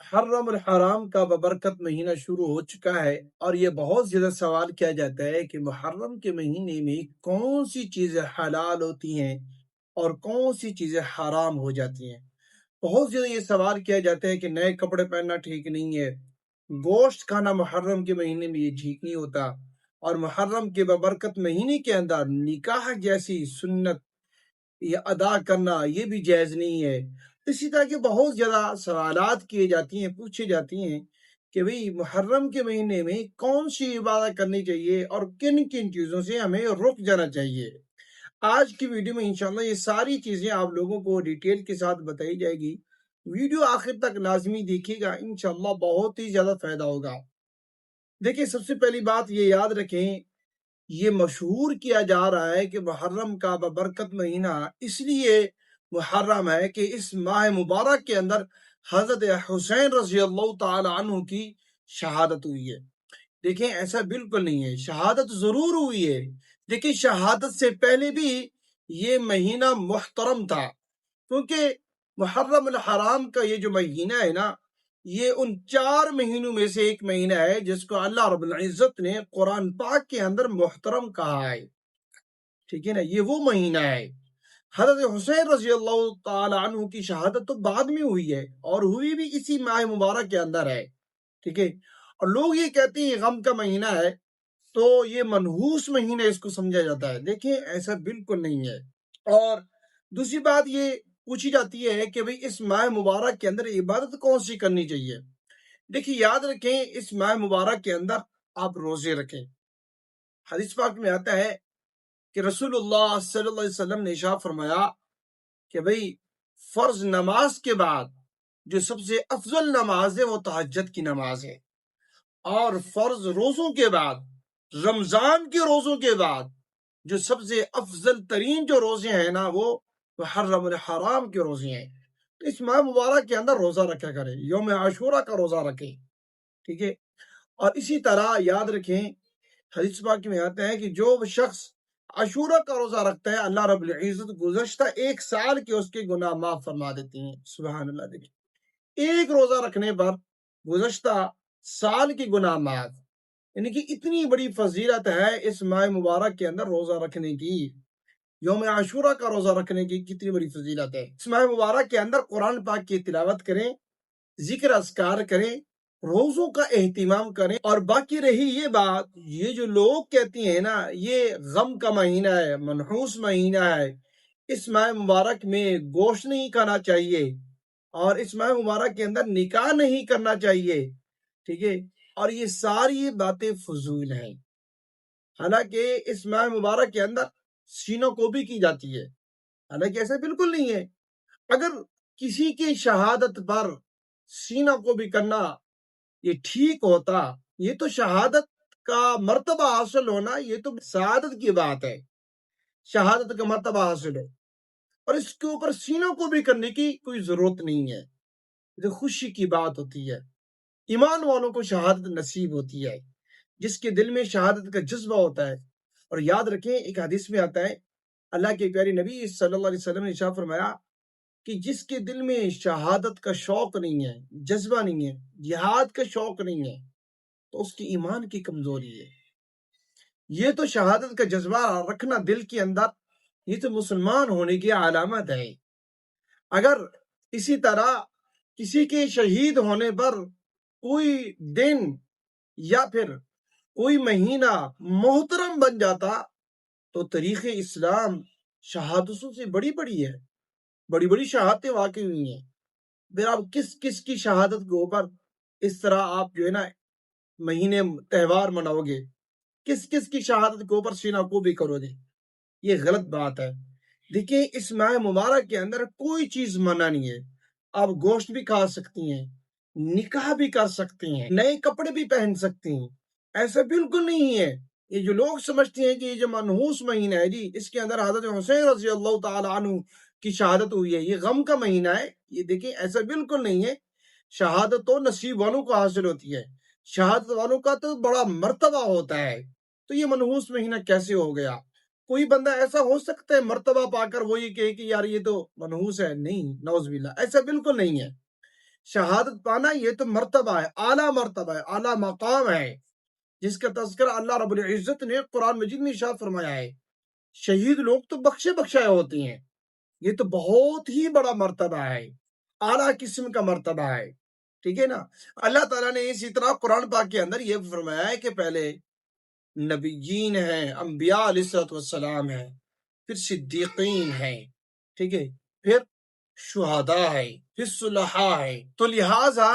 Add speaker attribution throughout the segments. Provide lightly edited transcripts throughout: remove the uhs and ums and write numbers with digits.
Speaker 1: محرم الحرام کا ببرکت مہینہ شروع ہو چکا ہے، اور یہ بہت زیادہ سوال کیا جاتا ہے کہ محرم کے مہینے میں کون سی چیزیں حلال ہوتی ہیں اور کون سی چیزیں حرام ہو جاتی ہیں۔ بہت زیادہ یہ سوال کیا جاتا ہے کہ نئے کپڑے پہننا ٹھیک نہیں ہے، گوشت کھانا محرم کے مہینے میں یہ ٹھیک نہیں ہوتا، اور محرم کے ببرکت مہینے کے اندر نکاح جیسی سنت یہ ادا کرنا یہ بھی جائز نہیں ہے۔ اسی طرح کے بہت زیادہ سوالات کیے جاتی ہیں، پوچھے جاتی ہیں کہ بھئی محرم کے مہینے میں کون سی عبادت کرنی چاہیے اور کن کن چیزوں سے ہمیں رک جانا چاہیے۔ آج کی ویڈیو میں انشاءاللہ یہ ساری چیزیں آپ لوگوں کو ڈیٹیل کے ساتھ بتائی جائے گی۔ ویڈیو آخر تک لازمی دیکھیے گا، انشاءاللہ بہت ہی زیادہ فائدہ ہوگا۔ دیکھیں، سب سے پہلی بات یہ یاد رکھیں، یہ مشہور کیا جا رہا ہے کہ محرم کا ببرکت مہینہ اس لیے محرم ہے کہ اس ماہ مبارک کے اندر حضرت حسین رضی اللہ تعالی عنہ کی شہادت ہوئی ہے۔ دیکھیں، ایسا بالکل نہیں ہے، شہادت ضرور ہوئی ہے، لیکن شہادت سے پہلے بھی یہ مہینہ محترم تھا، کیونکہ محرم الحرام کا یہ جو مہینہ ہے نا، یہ ان 4 مہینوں میں سے ایک مہینہ ہے جس کو اللہ رب العزت نے قرآن پاک کے اندر محترم کہا ہے، ٹھیک ہے نا۔ یہ وہ مہینہ ہے۔ حضرت حسین رضی اللہ تعالی عنہ کی شہادت تو بعد میں ہوئی ہے، اور ہوئی بھی اسی ماہ مبارک کے اندر ہے، ٹھیک ہے۔ اور لوگ یہ کہتے ہیں غم کا مہینہ ہے تو یہ منحوس مہینہ اس کو سمجھا جاتا ہے۔ دیکھیں، ایسا بالکل نہیں ہے۔ اور دوسری بات یہ پوچھی جاتی ہے کہ بھئی اس ماہ مبارک کے اندر عبادت کون سی کرنی چاہیے۔ دیکھیں، یاد رکھیں، اس ماہ مبارک کے اندر آپ روزے رکھیں۔ حدیث پاک میں آتا ہے کہ رسول اللہ صلی اللہ علیہ وسلم نے ارشاد فرمایا کہ بھئی فرض نماز کے بعد جو سب سے افضل نماز ہے وہ تہجد کی نماز ہے، اور فرض روزوں کے بعد، رمضان کے روزوں کے بعد جو سب سے افضل ترین جو روزے ہیں نا، وہ محرم الحرام کے روزے ہیں۔ تو اس ماہ مبارک کے اندر روزہ رکھا کریں، یوم عاشورہ کا روزہ رکھیں، ٹھیک ہے۔ اور اسی طرح یاد رکھیں، حدیث پاک میں آتا ہے کہ جو شخص عاشورہ کا روزہ رکھتا ہے، اللہ رب العزت گزشتہ 1 سال کے اس کے گناہ معاف فرما دیتے ہیں۔ سبحان اللہ۔ دیکھیں، ایک روزہ رکھنے پر گزشتہ سال کے گناہ معاف، یعنی کہ اتنی بڑی فضیلت ہے اس ماہ مبارک کے اندر روزہ رکھنے کی۔ یوم عاشورہ کا روزہ رکھنے کی کتنی بڑی فضیلت ہے۔ اس ماہ مبارک کے اندر قرآن پاک کی تلاوت کریں، ذکر اذکار کریں، روزوں کا اہتمام کریں۔ اور باقی رہی یہ بات، یہ جو لوگ کہتی ہیں نا یہ غم کا مہینہ ہے، منحوس مہینہ ہے، اس ماہ مبارک میں گوشت نہیں کھانا چاہیے، اور اس ماہ مبارک کے اندر نکاح نہیں کرنا چاہیے، ٹھیک ہے، اور یہ ساری باتیں فضول ہیں۔ حالانکہ اس ماہ مبارک کے اندر سینوں کو بھی کی جاتی ہے، حالانکہ ایسا بالکل نہیں ہے۔ اگر کسی کی شہادت پر سینوں کو بھی کرنا یہ ٹھیک ہوتا، یہ تو شہادت کا مرتبہ حاصل ہونا، یہ تو سعادت کی بات ہے، شہادت کا مرتبہ حاصل ہو، اور اس کے اوپر سینوں کو بھی کرنے کی کوئی ضرورت نہیں ہے۔ یہ خوشی کی بات ہوتی ہے، ایمان والوں کو شہادت نصیب ہوتی ہے، جس کے دل میں شہادت کا جذبہ ہوتا ہے۔ اور یاد رکھیں، ایک حدیث میں آتا ہے، اللہ کے پیارے نبی صلی اللہ علیہ وسلم نے ارشاد فرمایا کہ جس کے دل میں شہادت کا شوق نہیں ہے، جذبہ نہیں ہے، جہاد کا شوق نہیں ہے، تو اس کی ایمان کی کمزوری ہے۔ یہ تو شہادت کا جذبہ رکھنا دل کے اندر، یہ تو مسلمان ہونے کی علامت ہے۔ اگر اسی طرح کسی کے شہید ہونے پر کوئی دن یا پھر کوئی مہینہ محترم بن جاتا تو تاریخ اسلام شہادتوں سے بڑی بڑی ہے، بڑی بڑی شہادتیں واقع ہوئی ہیں۔ پھر آپ کس کس کی شہادت کے اوپر اس طرح آپ جو ہے نا مہینے تہوار مناؤ گے، کس کس کی شہادت کے اوپر سینہ کو بھی کرو گے؟ یہ غلط بات ہے۔ دیکھیں، اس ماہ مبارک کے اندر کوئی چیز منع نہیں ہے، آپ گوشت بھی کھا سکتی ہیں، نکاح بھی کر سکتی ہیں، نئے کپڑے بھی پہن سکتی ہیں، ایسا بالکل نہیں ہے۔ یہ جو لوگ سمجھتے ہیں کہ یہ جو منحوس مہینہ ہے جی، اس کے اندر حضرت حسین رضی اللہ تعالی عنہ کی شہادت ہوئی ہے، یہ غم کا مہینہ ہے، یہ دیکھیں ایسا بالکل نہیں ہے۔ شہادت تو نصیب والوں کو حاصل ہوتی ہے، شہادت والوں کا تو بڑا مرتبہ ہوتا ہے، تو یہ منحوس مہینہ کیسے ہو گیا؟ کوئی بندہ ایسا ہو سکتا ہے مرتبہ پا کر وہ یہ کہے کہ یار یہ تو منحوس ہے؟ نہیں، نعوذ باللہ، ایسا بالکل نہیں ہے۔ شہادت پانا یہ تو مرتبہ ہے، اعلیٰ مرتبہ ہے، اعلیٰ مقام ہے، جس کا تذکرہ اللہ رب العزت نے قرآن مجید میں ارشاد فرمایا ہے۔ شہید لوگ تو بخشے بخشائے ہوتے ہیں، یہ تو بہت ہی بڑا مرتبہ ہے، اعلیٰ قسم کا مرتبہ ہے، ٹھیک ہے نا۔ اللہ تعالیٰ نے اسی طرح قرآن پاک کے اندر یہ فرمایا ہے کہ پہلے نبیین ہیں، انبیاء علیہ الصلوۃ والسلام ہیں، پھر صدیقین ہیں، ٹھیک ہے، پھر شہداء ہے، پھر صلحاء ہے۔ تو لہٰذا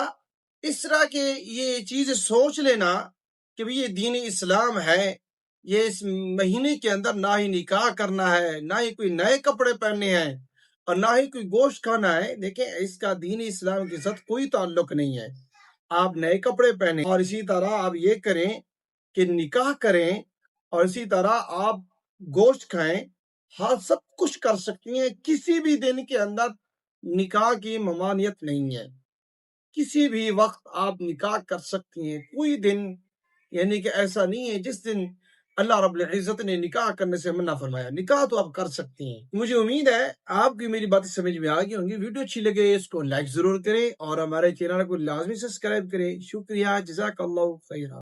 Speaker 1: اس طرح کے یہ چیز سوچ لینا کہ یہ دین اسلام ہے، یہ اس مہینے کے اندر نہ ہی نکاح کرنا ہے، نہ ہی کوئی نئے کپڑے پہننے ہیں، اور نہ ہی کوئی گوشت کھانا ہے۔ دیکھیں اس کا دین اسلام کے ساتھ کوئی تعلق نہیں ہے۔ آپ نئے کپڑے پہنیں اور اسی طرح آپ یہ کریں کہ نکاح کریں، اور اسی طرح آپ گوشت کھائیں، ہاں سب کچھ کر سکتی ہیں۔ کسی بھی دن کے اندر نکاح کی ممانعت نہیں ہے، کسی بھی وقت آپ نکاح کر سکتی ہیں۔ کوئی دن یعنی کہ ایسا نہیں ہے جس دن اللہ رب العزت نے نکاح کرنے سے منع فرمایا، نکاح تو آپ کر سکتی ہیں۔ مجھے امید ہے آپ کی میری باتیں سمجھ میں آ گئی ہوں گی۔ ویڈیو اچھی لگے اس کو لائک ضرور کریں اور ہمارے چینل کو لازمی سبسکرائب کریں۔ شکریہ، جزاک اللہ خیرہ۔